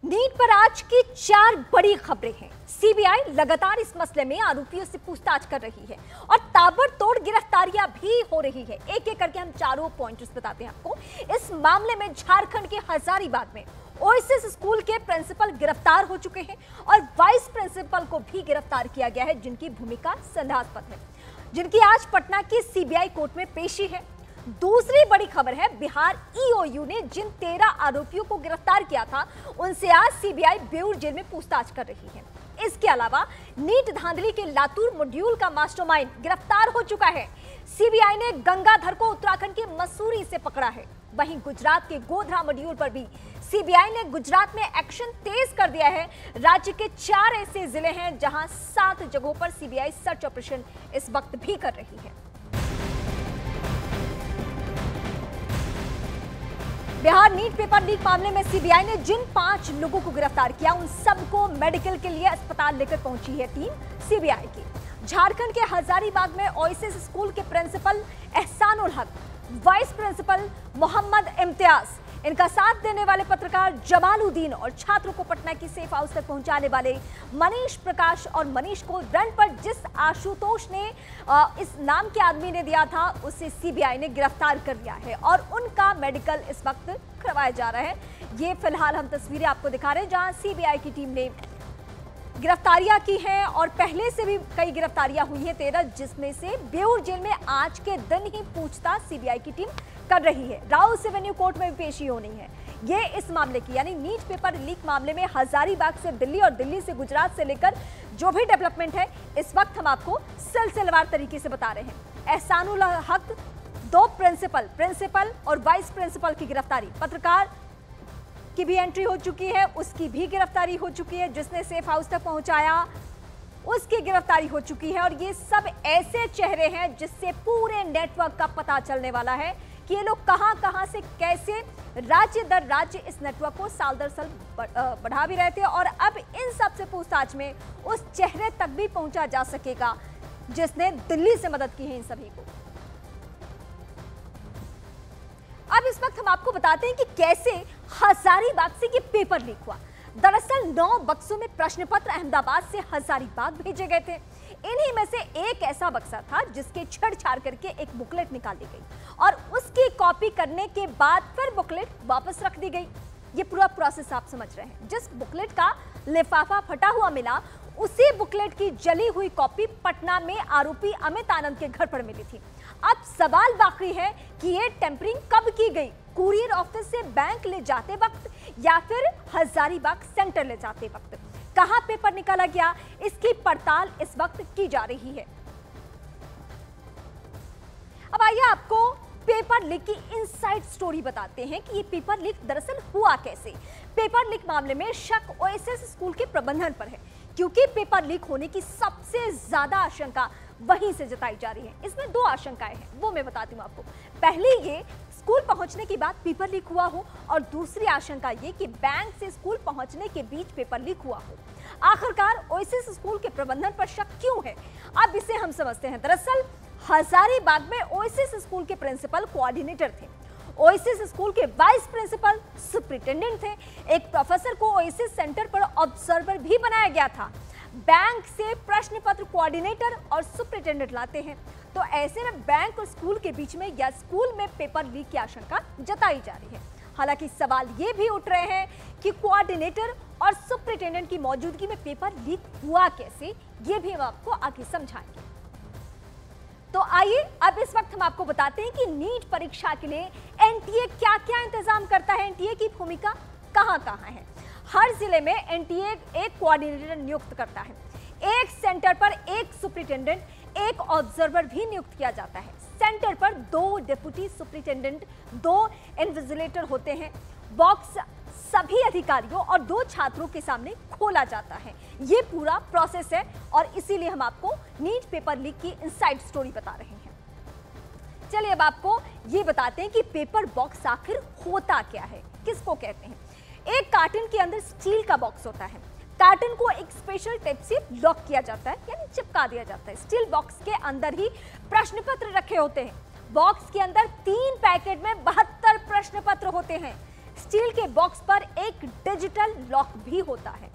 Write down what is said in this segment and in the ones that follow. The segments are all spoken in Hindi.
नीट पर आज की 4 बड़ी खबरें हैं। सीबीआई लगातार इस मसले में आरोपियों से पूछताछ कर रही है और ताबड़तोड़ गिरफ्तारियां भी हो रही है। एक एक करके हम चारों पॉइंट्स बताते हैं आपको। इस मामले में झारखंड के हजारीबाग में ओएसिस स्कूल के प्रिंसिपल गिरफ्तार हो चुके हैं और वाइस प्रिंसिपल को भी गिरफ्तार किया गया है, जिनकी भूमिका संदेहास्पद है, जिनकी आज पटना की सीबीआई कोर्ट में पेशी है। दूसरी बड़ी खबर है, बिहार ईओयू ने जिन 13 आरोपियों को गिरफ्तार किया था, उनसे आज सीबीआई बेऊर जेल में पूछताछ कर रही है। इसके अलावा नीट धांधली के लातूर मॉड्यूल का मास्टरमाइंड गिरफ्तार हो चुका है। सीबीआई ने गंगाधर को उत्तराखंड के मसूरी से पकड़ा है। वहीं गुजरात के गोधरा मॉड्यूल पर भी सीबीआई ने गुजरात में एक्शन तेज कर दिया है। राज्य के 4 ऐसे जिले हैं जहां 7 जगहों पर सीबीआई सर्च ऑपरेशन इस वक्त भी कर रही है। बिहार नीट पेपर लीक मामले में सीबीआई ने जिन 5 लोगों को गिरफ्तार किया, उन सबको मेडिकल के लिए अस्पताल लेकर पहुंची है टीम सीबीआई की। झारखंड के हजारीबाग में ओएसिस स्कूल के प्रिंसिपल एहसानुल हक, वाइस प्रिंसिपल मोहम्मद इम्तियाज, इनका साथ देने वाले पत्रकार जमालुद्दीन और छात्रों को पटना की सेफ हाउस तक पहुंचाने वाले मनीष प्रकाश और मनीष को रेंट पर जिस आशुतोष ने इस नाम के आदमी ने दिया था, उसे सीबीआई ने गिरफ्तार कर लिया है और उनका मेडिकल इस वक्त करवाया जा रहा है। ये फिलहाल हम तस्वीरें आपको दिखा रहे हैं जहां सीबीआई की टीम ने गिरफ्तारियां की हैं और पहले से भी कई गिरफ्तारियां हुई हैं 13, जिसमें से बेऊर जेल में आज के दिन ही पूछताछ सीबीआई की टीम कर रही है। राउस एवेन्यू कोर्ट में भी पेशी होनी है। ये इस मामले की यानी नीट पेपर लीक मामले में हजारीबाग से दिल्ली और दिल्ली से गुजरात से लेकर जो भी डेवलपमेंट है, इस वक्त हम आपको सिलसिलेवार तरीके से बता रहे हैं। एहसानुल हक, 2 प्रिंसिपल और वाइस प्रिंसिपल की गिरफ्तारी, पत्रकार की भी एंट्री हो चुकी है, उसकी भी गिरफ्तारी हो चुकी है, जिसने सेफ हाउस तक पहुंचाया उसकी गिरफ्तारी हो चुकी है। और ये सब ऐसे चेहरे हैं जिससे पूरे नेटवर्क का पता चलने वाला है कि ये लोग कहां से कैसे राज्य दर राज्य इस नेटवर्क को साल दर साल बढ़ा भी रहे थे। और अब इन सब से पूछताछ में उस चेहरे तक भी पहुंचा जा सकेगा जिसने दिल्ली से मदद की है इन सभी को। अब इस वक्त हम आपको बताते हैं कि कैसे हजारीबाग से ये पेपर लीक हुआ। दरअसल 9 बक्सों में प्रश्न पत्र अहमदाबाद से हजारीबाग भेजे गए थे। इन्हीं में से एक ऐसा बक्सा था जिसके छेड़छाड़ करके एक बुकलेट निकाल ली गई और उसकी कॉपी करने के बाद फिर बुकलेट वापस रख दी गई। ये पूरा प्रोसेस आप समझ रहे हैं। जिस बुकलेट का लिफाफा फटा हुआ मिला, उसी बुकलेट की जली हुई कॉपी पटना में आरोपी अमित आनंद के घर पर मिली थी। अब सवाल बाकी है कि ये टेम्परिंग कब की गई, कुरियर ऑफिस से बैंक ले जाते वक्त या फिर हजारीबाग सेंटर ले जाते वक्त। कहां पेपर निकाला गया, इसकी पड़ताल इस वक्त की जा रही है। अब आइए आपको पेपर लीक की इनसाइड स्टोरी बताते हैं कि ये पेपर लीक दरअसल हुआ कैसे। पेपर लीक मामले में शक ओएसिस स्कूल के प्रबंधन पर है, क्योंकि पेपर लीक होने की सबसे ज्यादा आशंका वहीं से जताई जा रही है। इसमें 2 आशंकाएं हैं, वो मैं बताती हूँ आपको। पहली ये स्कूल पहुंचने के बाद पेपर लीक हुआ हो, और दूसरी आशंका ये कि बैंक से स्कूल पहुंचने के बीच पेपर लीक हुआ हो। आखिरकार ओएसिस स्कूल के प्रबंधन पर शक क्यों है, अब इसे हम समझते हैं। दरअसल हजारीबाग में ओएसिस स्कूल के प्रिंसिपल कोऑर्डिनेटर थे, ओएसिस स्कूल के वाइस प्रिंसिपल सुपरिटेंडेंट थे। एक प्रोफेसर को ओएसिस सेंटर पर ऑब्जर्वर भी बनाया गया था। बैंक से प्रश्न पत्र कोऑर्डिनेटर और सुपरिटेंडेंट लाते हैं, तो ऐसे में बैंक और स्कूल के बीच में या स्कूल में पेपर लीक की आशंका जताई जा रही है। हालांकि सवाल ये भी उठ रहे हैं कि कोऑर्डिनेटर और सुपरिटेंडेंट की मौजूदगी में पेपर लीक हुआ कैसे, ये भी हम आपको आगे समझाएंगे। तो आइए अब इस वक्त हम आपको बताते हैं कि नीट परीक्षा के लिए एनटीए क्या-क्या इंतजाम करता है, एनटीए की भूमिका कहां-कहां है। हर जिले में एनटीए एक कोऑर्डिनेटर नियुक्त करता है। एक सेंटर पर एक सुपरिटेंडेंट, एक ऑब्जर्वर भी नियुक्त किया जाता है। सेंटर पर 2 डिप्टी सुपरिटेंडेंट, 2 इन्विजिलेटर होते हैं। बॉक्स सभी अधिकारियों और 2 छात्रों के सामने खोला जाता है। ये पूरा प्रोसेस है और इसीलिए हम आपको नीट पेपर लीक की इनसाइड स्टोरी बता रहे हैं। चलिए अब आपको ये बताते हैं कि पेपर बॉक्स आखिर होता क्या है, किसको कहते हैं। एक कार्टन के अंदर स्टील का बॉक्स होता है। कार्टन को एक स्पेशल टेप से लॉक किया जाता है, यानी चिपका दिया जाता है। स्टील बॉक्स के अंदर ही प्रश्न पत्र रखे होते हैं। बॉक्स के अंदर 3 पैकेट में 72 प्रश्न पत्र होते हैं। स्टील के बॉक्स पर एक डिजिटल लॉक भी होता है।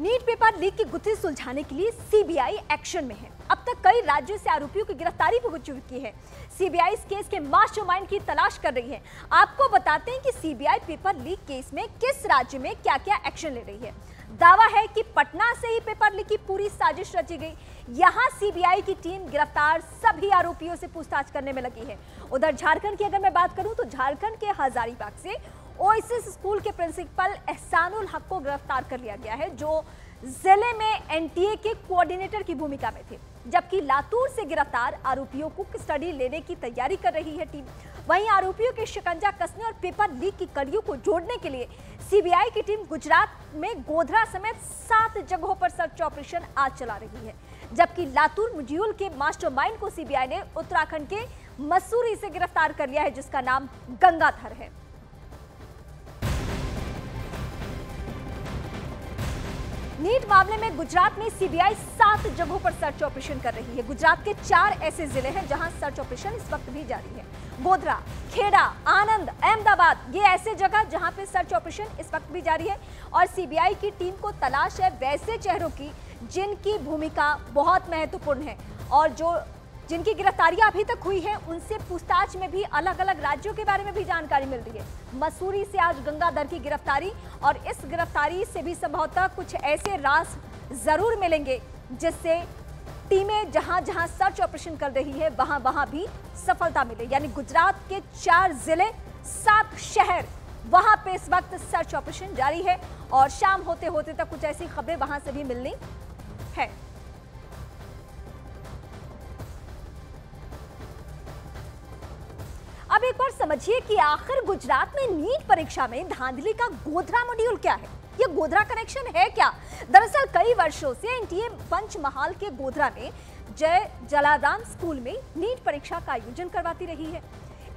नीट पेपर लीक की गुत्थी सुलझाने के लिए सीबीआई एक्शन में है। अब तक कई राज्यों से आरोपियों की गिरफ्तारी हो चुकी है। सीबीआई इस केस के मास्टरमाइंड की तलाश कर रही है। आपको बताते हैं कि सीबीआई पेपर लीक केस में किस राज्य में क्या-क्या एक्शन ले रही है। दावा है कि पटना से ही पेपर लीक की पूरी साजिश रची गई। यहां सीबीआई की टीम गिरफ्तार सभी आरोपियों से पूछताछ करने में लगी है। उधर झारखंड की अगर मैं बात करूं तो झारखंड के हजारीबाग से ओएसिस स्कूल के प्रिंसिपल एहसानुल हक को गिरफ्तार कर लिया गया है, जो जिले में एनटीए के कोऑर्डिनेटर की भूमिका में थे। जबकि लातूर से गिरफ्तार आरोपियों को कस्टडी लेने की तैयारी कर रही है टीम। वहीं आरोपियों के शिकंजा कसने और पेपर लीक की कड़ियों को जोड़ने के लिए सीबीआई की टीम गुजरात में गोधरा समेत 7 जगहों पर सर्च ऑपरेशन आज चला रही है। जबकि लातूर मॉड्यूल के मास्टरमाइंड को सीबीआई ने उत्तराखंड के मसूरी से गिरफ्तार कर लिया है, जिसका नाम गंगाधर है। नीट मामले में गुजरात में सीबीआई 7 जगहों पर सर्च ऑपरेशन कर रही है। गुजरात के 4 ऐसे जिले हैं जहां सर्च ऑपरेशन इस वक्त भी जारी है। गोधरा, खेड़ा, आनंद, अहमदाबाद, ये ऐसे जगह जहां पे सर्च ऑपरेशन इस वक्त भी जारी है। और सीबीआई की टीम को तलाश है वैसे चेहरों की जिनकी भूमिका बहुत महत्वपूर्ण है और जिनकी गिरफ्तारियां अभी तक हुई है, उनसे पूछताछ में भी अलग अलग राज्यों के बारे में भी जानकारी मिल रही है। मसूरी से आज गंगाधर की गिरफ्तारी, और इस गिरफ्तारी से भी संभवतः कुछ ऐसे राज जरूर मिलेंगे जिससे टीमें जहां जहां सर्च ऑपरेशन कर रही है वहां वहां भी सफलता मिले। यानी गुजरात के 4 जिले, 7 शहर, वहां पे इस वक्त सर्च ऑपरेशन जारी है और शाम होते होते तक कुछ ऐसी खबरें वहां से भी मिलनी है। अब एक बार समझिए कि आखिर गुजरात में नीट परीक्षा में धांधली का गोधरा मॉड्यूल क्या है। ये गोधरा कनेक्शन है क्या? दरअसल कई वर्षों से एनटीए पंचमहाल के गोधरा में जय जलाराम स्कूल में नीट परीक्षा का आयोजन करवाती रही है।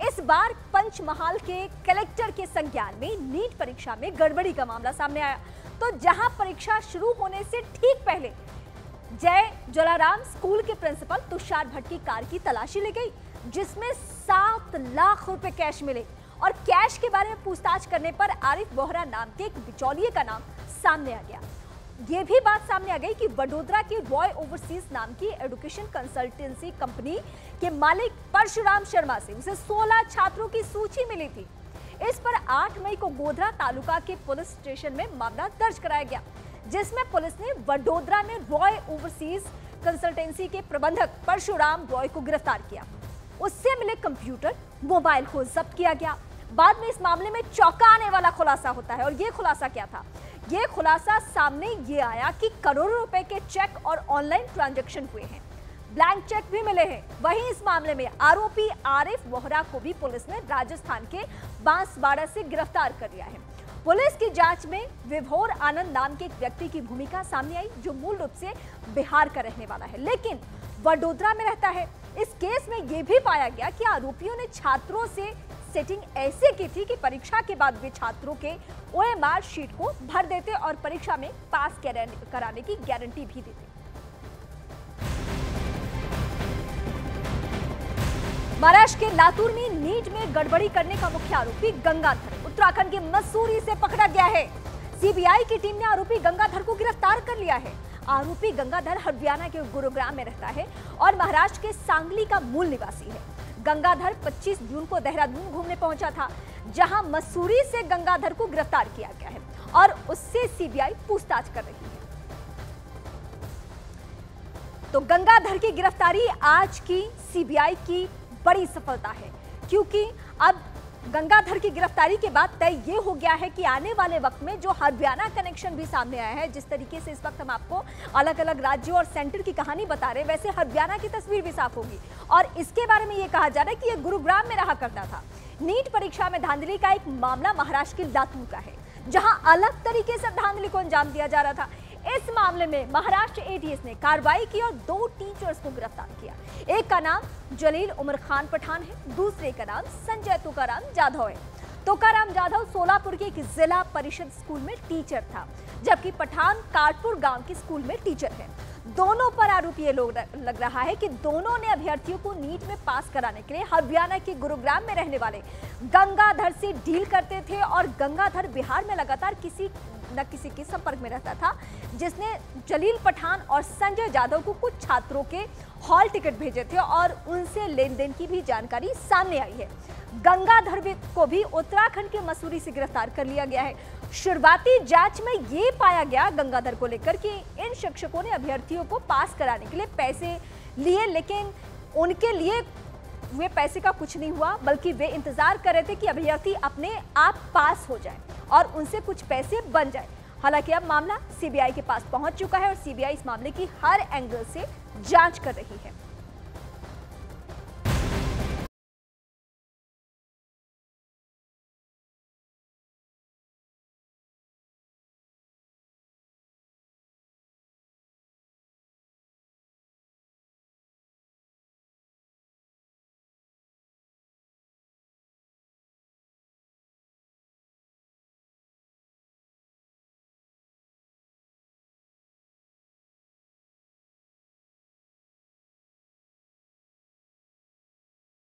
इस बार पंचमहाल के कलेक्टर के संज्ञान में नीट परीक्षा में गड़बड़ी का मामला सामने आया। तो जहां परीक्षा शुरू होने से ठीक पहले जय जलाराम स्कूल के प्रिंसिपल तुषार भट्ट की कार की तलाशी ली गई, जिसमें 7 लाख रुपए कैश मिले। और कैश के बारे में पूछताछ करने पर आरिफ बोहरा नाम के एक बिचौलिए का नाम सामने आ गया। ये भी बात सामने आ गई कि वडोदरा के रॉय ओवरसीज नाम की एजुकेशन कंसल्टेंसी कंपनी के मालिक परशुराम शर्मा से उसे 16 छात्रों की सूची मिली थी। इस पर 8 मई को गोधरा तालुका के पुलिस स्टेशन में मामला दर्ज कराया गया, जिसमें पुलिस ने वडोदरा में रॉय ओवरसीज कंसल्टेंसी के प्रबंधक परशुराम रॉय को गिरफ्तार किया। उससे मिले कंप्यूटर, मोबाइल को जब्त किया गया। बाद में इस मामले में चौंकाने वाला खुलासा होता है। और ये खुलासा क्या था? ये खुलासा सामने ये आया कि करोड़ों रुपए के चेक और ऑनलाइन ट्रांजैक्शन हुए हैं। ब्लैंक चेक भी मिले हैं। वहीं इस मामले में आरोपी आरिफ बोहरा को भी पुलिस ने राजस्थान के बांसवाड़ा से गिरफ्तार कर लिया है। पुलिस की जांच में विभोर आनंद नाम के एक व्यक्ति की भूमिका सामने आई, जो मूल रूप से बिहार का रहने वाला है लेकिन वडोदरा में रहता है। इस केस में यह भी पाया गया कि आरोपियों ने छात्रों से सेटिंग ऐसे की थी कि परीक्षा के बाद वे छात्रों के ओएमआर शीट को भर देते और परीक्षा में पास कराने की गारंटी भी देते। महाराष्ट्र के लातूर में नीट में गड़बड़ी करने का मुख्य आरोपी गंगाधर उत्तराखंड के मसूरी से पकड़ा गया है। सीबीआई की टीम ने आरोपी गंगाधर को गिरफ्तार कर लिया है। आरोपी गंगाधर हरियाणा के गुरुग्राम में रहता है और महाराष्ट्र के सांगली का मूल निवासी है। गंगाधर 25 जून को देहरादून घूमने पहुंचा था, जहां मसूरी से गंगाधर को गिरफ्तार किया गया है और उससे सीबीआई पूछताछ कर रही है। तो गंगाधर की गिरफ्तारी आज की सीबीआई की बड़ी सफलता है, क्योंकि अब गंगाधर की गिरफ्तारी के बाद तय ये हो गया है कि आने वाले वक्त में जो हरियाणा कनेक्शन भी सामने आया है, जिस तरीके से इस वक्त हम आपको अलग अलग राज्यों और सेंटर की कहानी बता रहे हैं, वैसे हरियाणा की तस्वीर भी साफ होगी। और इसके बारे में ये कहा जा रहा है कि ये गुरुग्राम में रहा करता था। नीट परीक्षा में धांधली का एक मामला महाराष्ट्र के लातूर का है, जहां अलग तरीके से धांधली को अंजाम दिया जा रहा था। इस मामले में महाराष्ट्र एटीएस ने कार्रवाई की और 2 टीचर्स को गिरफ्तार किया। एक का नाम जलील उमर खान पठान है, दूसरे का नाम संजय तुकाराम जाधव है। तुकाराम जाधव सोलापुर के एक जिला परिषद स्कूल में टीचर था, जबकि पठान काटपुर गांव के स्कूल में टीचर है। दोनों पर आरोप ये लोग लग रहा है कि दोनों ने अभ्यर्थियों को नीट में पास कराने के लिए हरियाणा के गुरुग्राम में रहने वाले गंगाधर से डील करते थे और गंगाधर बिहार में लगातार किसी न किसी के संपर्क में रहता था, जिसने जलील पठान और संजय जाधव को कुछ छात्रों के हॉल टिकट भेजे थे और उनसे लेन देन की भी जानकारी सामने आई है। गंगाधर को भी उत्तराखंड के मसूरी से गिरफ्तार कर लिया गया है। शुरुआती जांच में ये पाया गया गंगाधर को लेकर कि इन शिक्षकों ने अभ्यर्थियों को पास कराने के लिए पैसे लिए, लेकिन उनके लिए वे पैसे का कुछ नहीं हुआ, बल्कि वे इंतजार कर रहे थे कि अभ्यर्थी अपने आप पास हो जाए और उनसे कुछ पैसे बन जाए। हालांकि अब मामला सीबीआई के पास पहुंच चुका है और सीबीआई इस मामले की हर एंगल से जांच कर रही है।